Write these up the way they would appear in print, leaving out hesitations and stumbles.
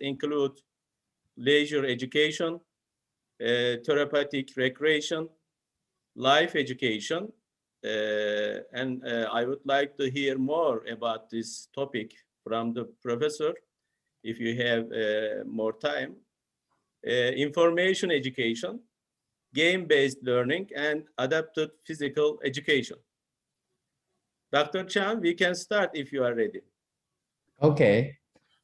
include leisure education, therapeutic recreation, life education, and I would like to hear more about this topic from the professor, if you have more time. Information education, game-based learning, and adapted physical education. Dr. Chiang, we can start if you are ready. Okay.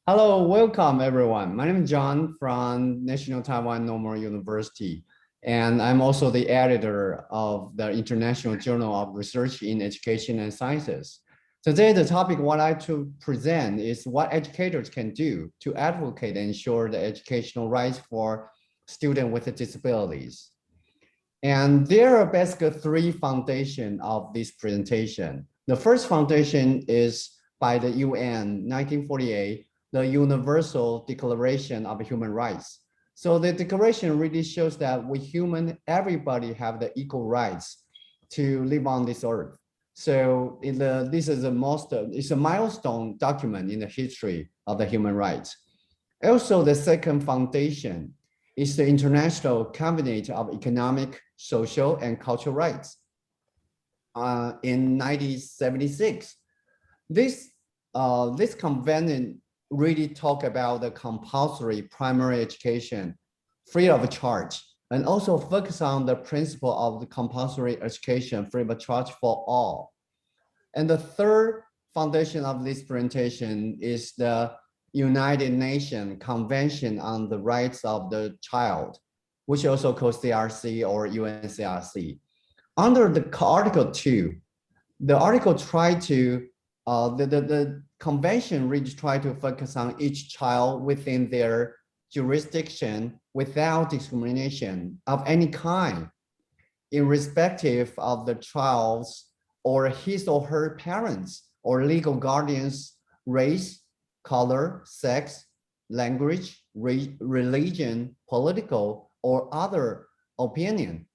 Hello, welcome everyone. My name is John from National Taiwan Normal University, and I'm also the editor of the International Journal of Research in Education and Sciences. Today, the topic what I to present is what educators can do to advocate and ensure the educational rights for students with disabilities. And there are basically three foundations of this presentation. The first foundation is by the UN 1948, the Universal Declaration of Human Rights. So the declaration really shows that we human, everybody have the equal rights to live on this earth. So this is it's a milestone document in the history of the human rights. Also, the second foundation is the International Covenant of Economic, Social, and Cultural Rights in 1976. This convention really talk about the compulsory primary education free of charge, and also focus on the principle of the compulsory education free of charge for all. And the third foundation of this presentation is the United Nations Convention on the Rights of the Child, which also called CRC or UNCRC. Under the Article 2, the article tried to the convention really try to focus on each child within their jurisdiction without discrimination of any kind, irrespective of the child's or his or her parents or legal guardians' race, color, sex, language, religion, political, or other opinion,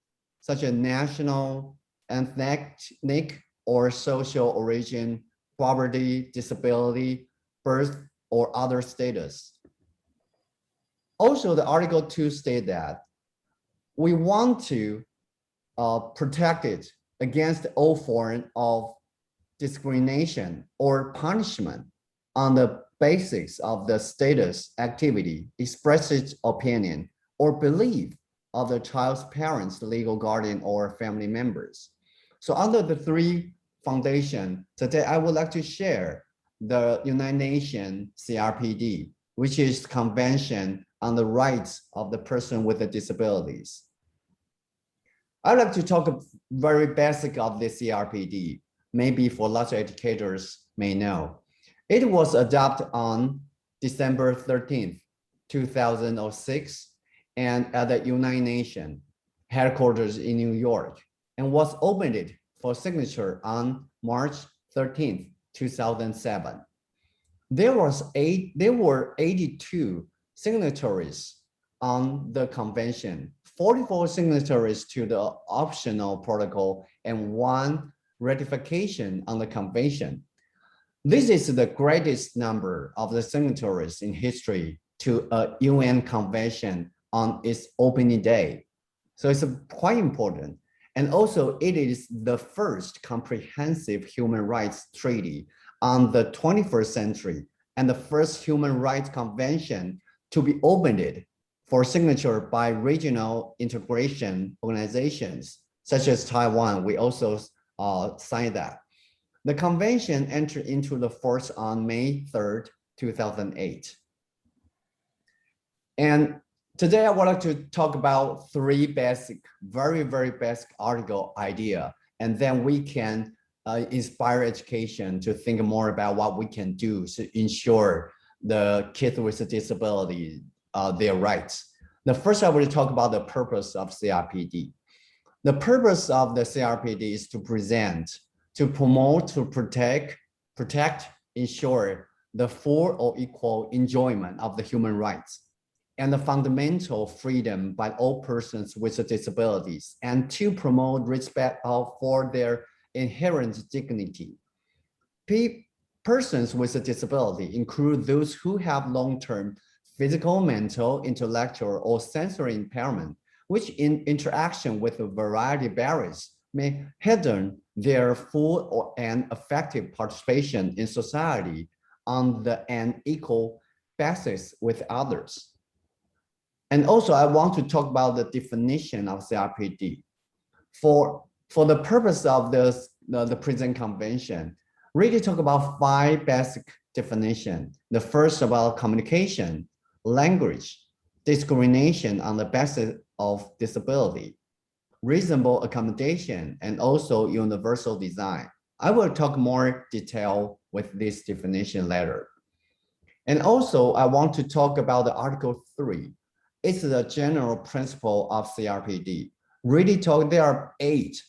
such as national, ethnic, or social origin, poverty, disability, birth, or other status. Also, the Article 2 states that we want to protect it against all form of discrimination or punishment on the basis of the status, activity, expressive opinion, or belief of the child's parents, legal guardian, or family members. So under the three foundation, today I would like to share the United Nations CRPD, which is Convention on the Rights of the Person with the Disabilities. I'd like to talk very basic of the CRPD, maybe for lots of educators may know. It was adopted on December 13th, 2006, and at the United Nations headquarters in New York, and was opened for signature on March 13th, 2007. There were 82 signatories on the convention, 44 signatories to the optional protocol, and 1 ratification on the convention. This is the greatest number of the signatories in history to a UN convention on its opening day. So it's quite important. And also it is the first comprehensive human rights treaty on the 21st century and the first human rights convention to be opened for signature by regional integration organizations, such as Taiwan. We also signed that. The convention entered into the force on May 3rd, 2008. And today I would like to talk about 3 basic, very, very basic article idea, and then we can inspire education to think more about what we can do to ensure the kids with a disability, their rights. The first, I will talk about the purpose of CRPD. The purpose of the CRPD is to present, to promote, to protect, ensure the full or equal enjoyment of the human rights and the fundamental freedom by all persons with disabilities, and to promote respect for their inherent dignity. Persons with a disability include those who have long-term physical, mental, intellectual, or sensory impairment, which in interaction with a variety of barriers may hinder their full and effective participation in society on an equal basis with others. And also, I want to talk about the definition of CRPD. For the purpose of the present convention, really talk about 5 basic definitions. The first about communication, language, discrimination on the basis of disability, reasonable accommodation, and also universal design. I will talk more detail with this definition later. And also, I want to talk about the Article 3. It's the general principle of CRPD. Really talk, there are 8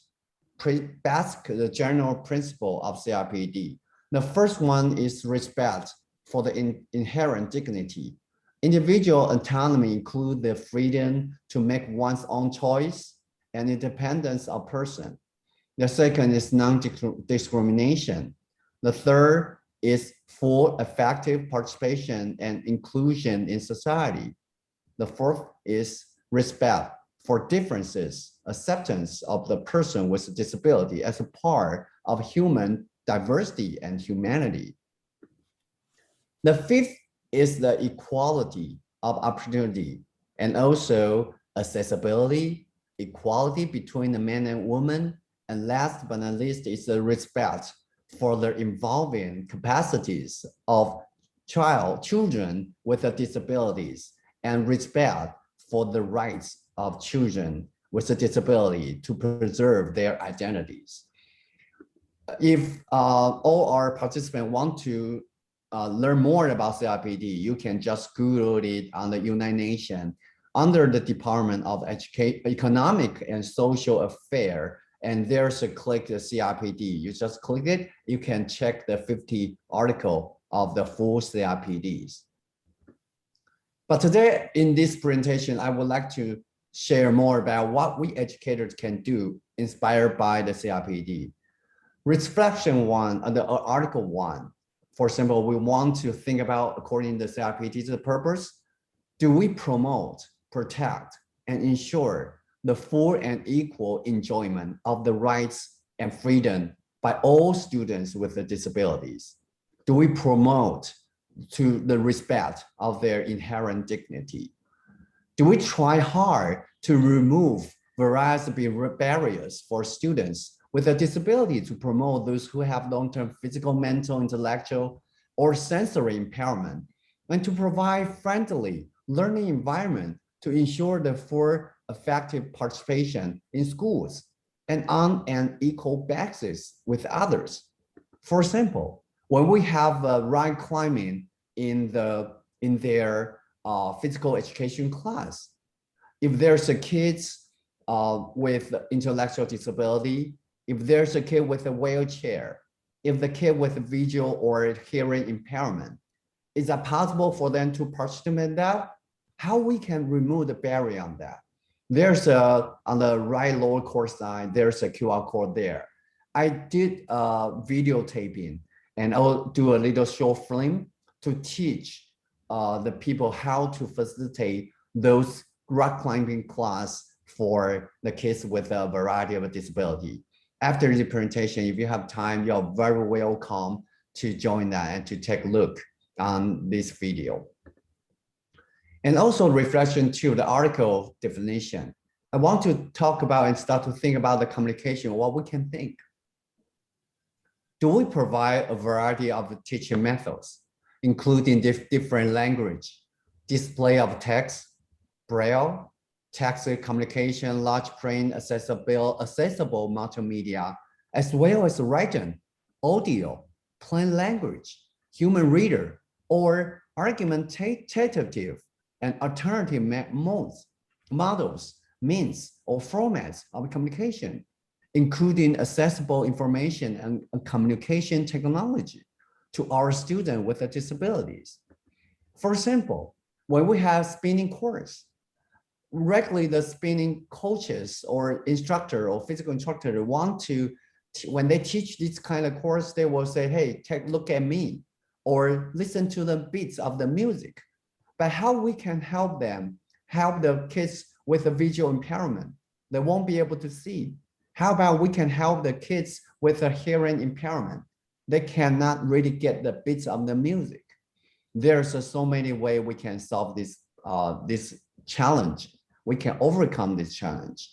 basic the general principle of CRPD. The first one is respect for the inherent dignity. Individual autonomy includes the freedom to make one's own choice and independence of person. The second is non-discrimination. The third is full effective participation and inclusion in society. The fourth is respect for differences, acceptance of the person with a disability as a part of human diversity and humanity. The fifth is the equality of opportunity and also accessibility, equality between the man and woman. And last but not least is the respect for the involving capacities of children with disabilities and respect for the rights of children with a disability to preserve their identities. If all our participants want to learn more about CRPD, you can just Google it on the United Nations under the Department of Economic and Social Affairs, and there's a click the CRPD. You just click it, you can check the 50 article of the full CRPDs. But today in this presentation, I would like to share more about what we educators can do inspired by the CRPD. Reflection 1, the article 1. For example, we want to think about, according to the CRPD, the purpose. Do we promote, protect, and ensure the full and equal enjoyment of the rights and freedom by all students with the disabilities? Do we promote to the respect of their inherent dignity? Do we try hard to remove various barriers for students with a disability to promote those who have long-term physical, mental, intellectual, or sensory impairment, and to provide friendly learning environment to ensure the full effective participation in schools and on an equal basis with others? For example, when we have rock climbing in their physical education class, if there's a kids with intellectual disability, if there's a kid with a wheelchair, if the kid with visual or hearing impairment, is it possible for them to participate in that? How we can remove the barrier on that? There's on the right lower corner side, there's a QR code there. I did videotaping and I'll do a little short film to teach the people how to facilitate those rock climbing class for the kids with a variety of disability. After the presentation, if you have time, you're very welcome to join that and to take a look on this video. And also reflection 2, the article definition. I want to talk about and start to think about the communication, what we can think. Do we provide a variety of teaching methods, including different language, display of text, braille, text communication, large print, accessible multimedia, as well as written, audio, plain language, human reader, or argumentative and alternative models, means, or formats of communication, including accessible information and communication technology to our students with disabilities. For example, when we have spinning course, regularly the spinning coaches or instructor or physical instructor want to, when they teach this kind of course, they will say, hey, take a look at me, or listen to the beats of the music. but how we can help them, help the kids with a visual impairment, they won't be able to see. How about we can help the kids with a hearing impairment? They cannot really get the beats of the music. There's so many ways we can solve this challenge. We can overcome this challenge.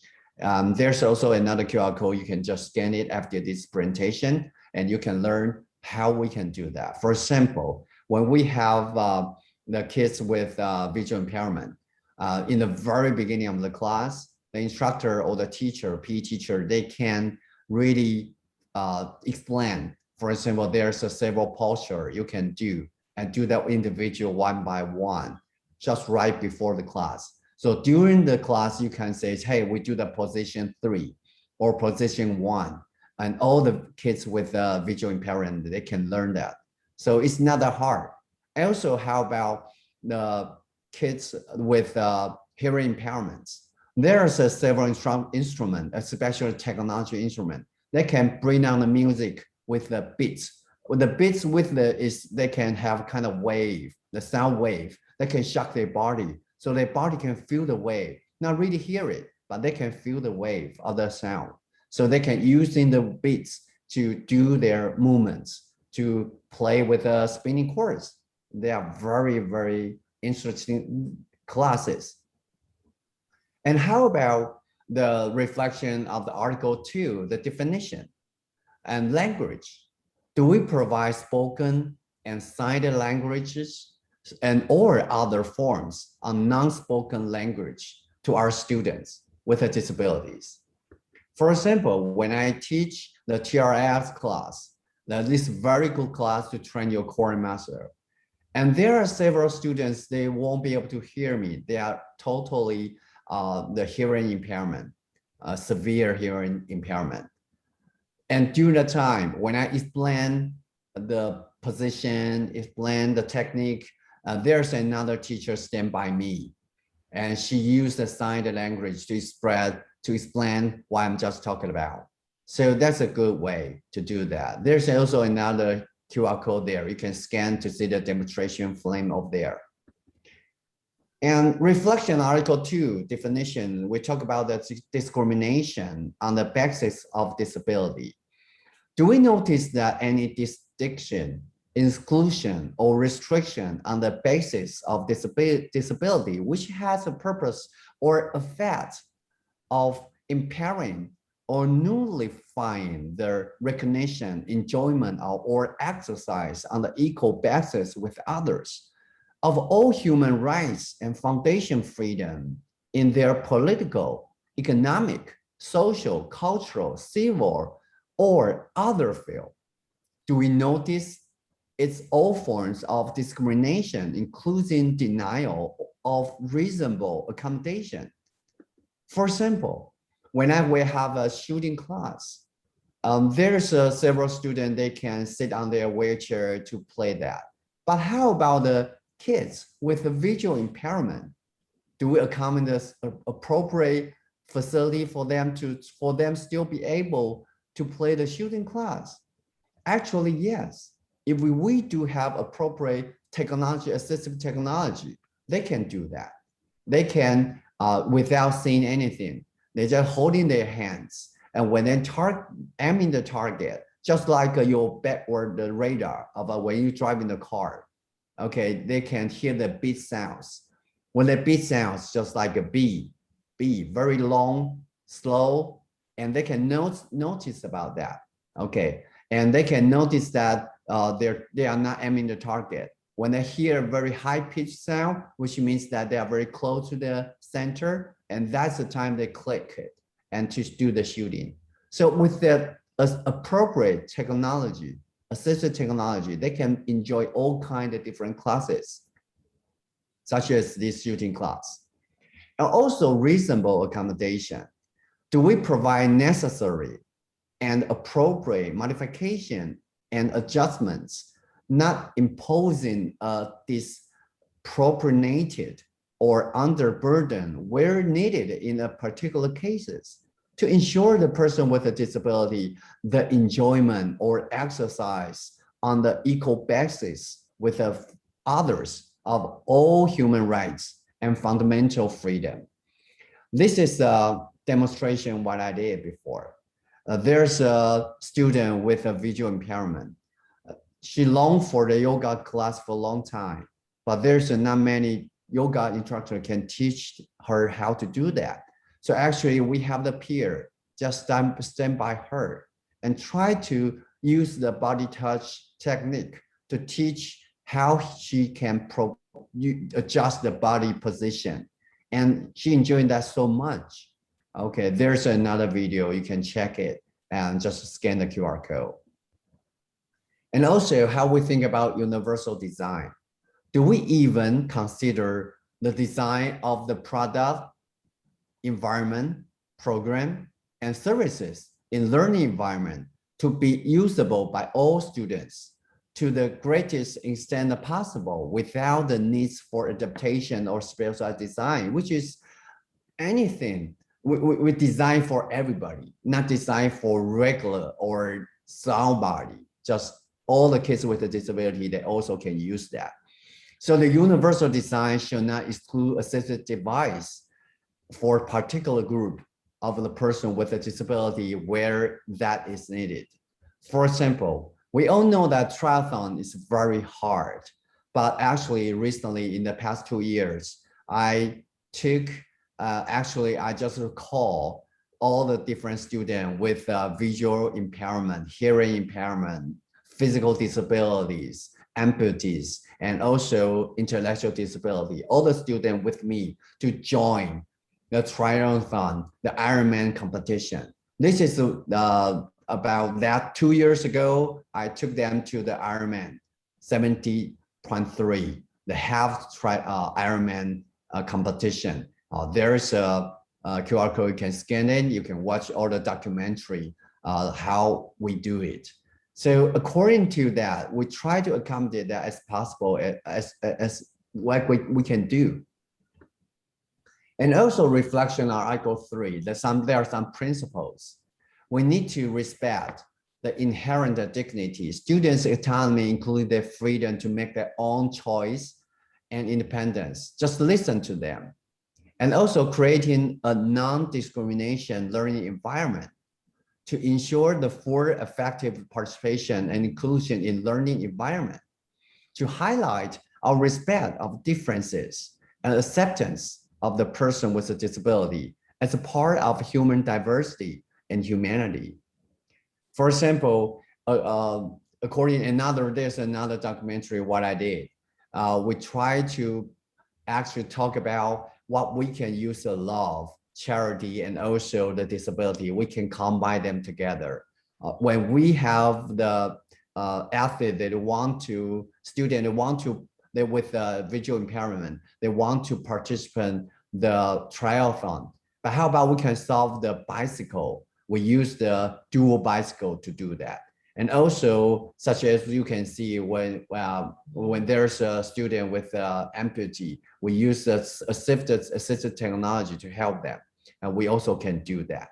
There's also another QR code. You can just scan it after this presentation, and you can learn how we can do that. For example, when we have the kids with visual impairment, in the very beginning of the class, the instructor or the teacher, PE teacher, they can really explain. For example, there's a several posture you can do and do that individual one by one, just right before the class. So during the class, you can say, hey, we do the position 3 or position 1. And all the kids with visual impairment, they can learn that. So it's not that hard. Also, how about the kids with hearing impairments? There's several instruments, especially technology instrument, that can bring down the music with the beats. With the beats they can have kind of wave, the sound wave, that can shock their body. So their body can feel the wave, not really hear it, but they can feel the wave of the sound. So they can use in the beats to do their movements, to play with spinning chords. They are very, very interesting classes. And how about the reflection of the Article 2, the definition and language? Do we provide spoken and signed languages and or other forms of non-spoken language to our students with disabilities? For example, when I teach the TRS class, this very good class to train your choir master. And there are several students, they won't be able to hear me. They are totally the hearing impairment, severe hearing impairment. And during the time when I explain the position, explain the technique, there's another teacher stand by me, and she used the signed language to explain what I'm just talking about. So that's a good way to do that. There's also another QR code there. You can scan to see the demonstration flame up there. And reflection Article 2 definition, we talk about the discrimination on the basis of disability. Do we notice that any distinction, exclusion, or restriction on the basis of disability, which has a purpose or effect of impairing or nullifying the recognition, enjoyment, or exercise on the equal basis with others of all human rights and foundation freedom in their political, economic, social, cultural, civil, or other field? Do we notice it's all forms of discrimination, including denial of reasonable accommodation? For example, when we have a shooting class, there's several students, they can sit on their wheelchair to play that. But how about the kids with a visual impairment? Do we accommodate the appropriate facility for them still be able to play the shooting class? Actually, yes. If we do have appropriate technology, assistive technology, they can do that. They can, without seeing anything, they're just holding their hands. And when they aiming the target, just like your backward the radar of when you drive in the car, okay, they can hear the beat sounds. When the beat sounds just like a B, very long, slow, and they can notice about that, okay? And they can notice that they are not aiming the target. When they hear a very high-pitched sound, which means that they are very close to the center, and that's the time they click it and to do the shooting. So with the appropriate technology, assistive technology, they can enjoy all kinds of different classes, such as this shooting class. And also reasonable accommodation. Do we provide necessary and appropriate modification and adjustments, not imposing a disproportionate or underburden where needed in a particular cases, to ensure the person with a disability the enjoyment or exercise on the equal basis with others of all human rights and fundamental freedom. This is a demonstration what I did before. There's a student with a visual impairment. She longed for the yoga class for a long time, but there's not many yoga instructor can teach her how to do that. So actually we have the peer just stand by her and try to use the body touch technique to teach how she can adjust the body position. And she enjoyed that so much. Okay, there's another video, you can check it and just scan the QR code. And also how we think about universal design. Do we even consider the design of the product, environment, program, and services in learning environment to be usable by all students to the greatest extent possible without the needs for adaptation or specialized design, which is anything we design for everybody, not design for regular or somebody, just all the kids with a disability, they also can use that. So the universal design should not exclude assistive device for a particular group of the person with a disability where that is needed. For example, we all know that triathlon is very hard, but actually recently in the past 2 years, I took, I just recall all the different students with visual impairment, hearing impairment, physical disabilities, amputees, and also intellectual disability, all the students with me to join the triathlon, the Ironman competition. This is about that 2 years ago, I took them to the Ironman 70.3, the half Ironman competition. There's a QR code, you can scan it, you can watch all the documentary, how we do it. So according to that, we try to accommodate that as possible as like we can do. And also reflection on Article 3, there are some principles. We need to respect the inherent dignity, students' autonomy, including their freedom to make their own choice and independence. Just listen to them. And also creating a non-discrimination learning environment to ensure the full effective participation and inclusion in learning environment, to highlight our respect of differences and acceptance of the person with a disability as a part of human diversity and humanity. For example, there's another documentary what I did. We try to actually talk about what we can use the love, charity, and also the disability. We can combine them together. When we have the athlete that they with a visual impairment, they want to participate the triathlon. But how about we can solve the bicycle? We use the dual bicycle to do that. And also, such as you can see, when there's a student with amputee, we use assisted technology to help them. And we also can do that.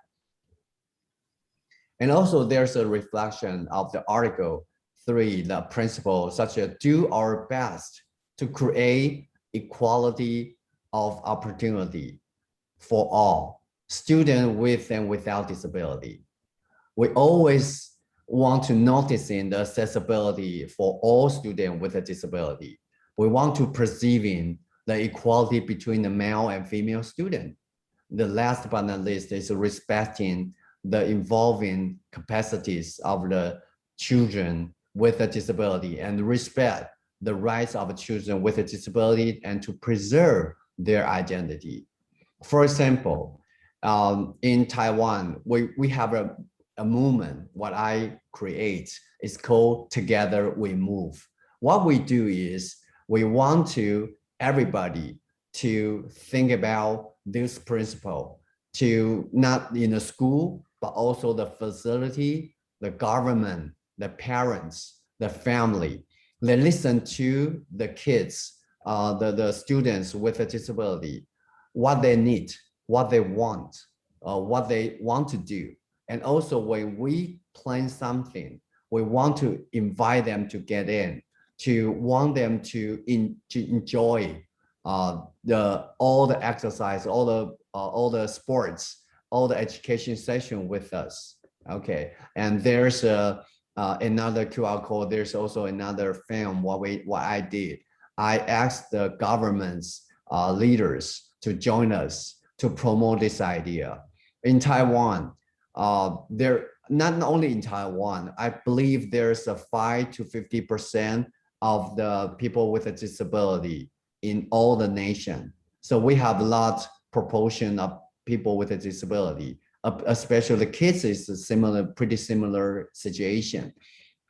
And also there's a reflection of the Article 3, the principle, such as do our best to create equality of opportunity for all, students with and without disability. We always want to notice in the accessibility for all students with a disability. We want to perceive in the equality between the male and female student. The last but not least is respecting the evolving capacities of the children with a disability and respect the rights of children with a disability and to preserve their identity. For example, in Taiwan, we have a movement, what I create is called Together We Move. What we do is we want to everybody to think about this principle, to not in the school, but also the facility, the government, the parents, the family. They listen to the kids, the students with a disability, what they need, what they want to do. And also when we plan something, we want to invite them to get in, to want them to enjoy all the exercise, all the sports, all the education session with us. Okay, and there's another QR code. There's also another film. What I did, I asked the government's leaders to join us to promote this idea in Taiwan. There, not only in Taiwan, I believe there's a 5 to 50% of the people with a disability in all the nation. So we have a lot proportion of people with a disability, especially the kids is a similar, pretty similar situation.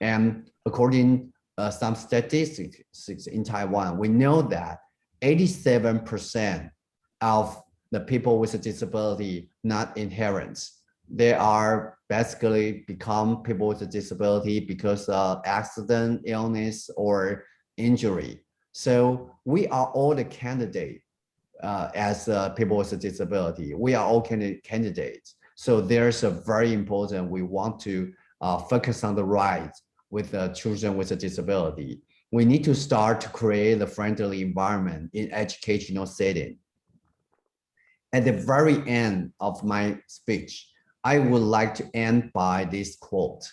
And according some statistics in Taiwan, we know that 87% of the people with a disability not inherent. They are basically become people with a disability because of accident, illness, or injury. So we are all the candidate as people with a disability. We are all candidates. So there's a very important, we want to focus on the rights with children with a disability. We need to start to create a friendly environment in educational setting. At the very end of my speech, I would like to end by this quote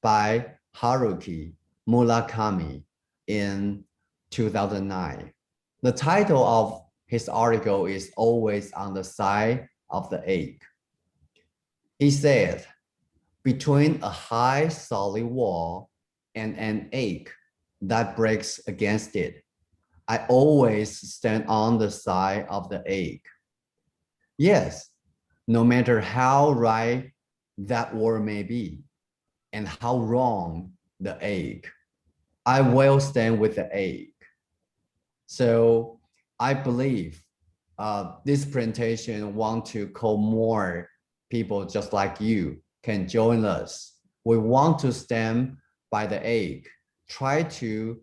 by Haruki Murakami in 2009. The title of his article is Always on the Side of the Egg. He said, between a high solid wall and an egg that breaks against it, I always stand on the side of the egg. Yes, no matter how right that word may be and how wrong the egg, I will stand with the egg. So I believe this presentation want to call more people just like you can join us. We want to stand by the egg, try to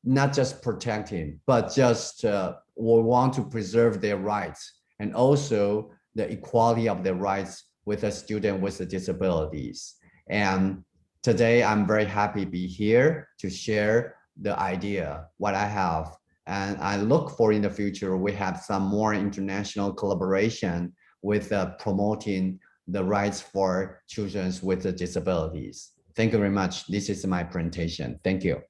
not just protect him, but just we want to preserve their rights and also the equality of their rights with a student with the disabilities. And today I'm very happy to be here to share the idea, what I have. And I look for in the future, we have some more international collaboration with promoting the rights for children with the disabilities. Thank you very much. This is my presentation. Thank you.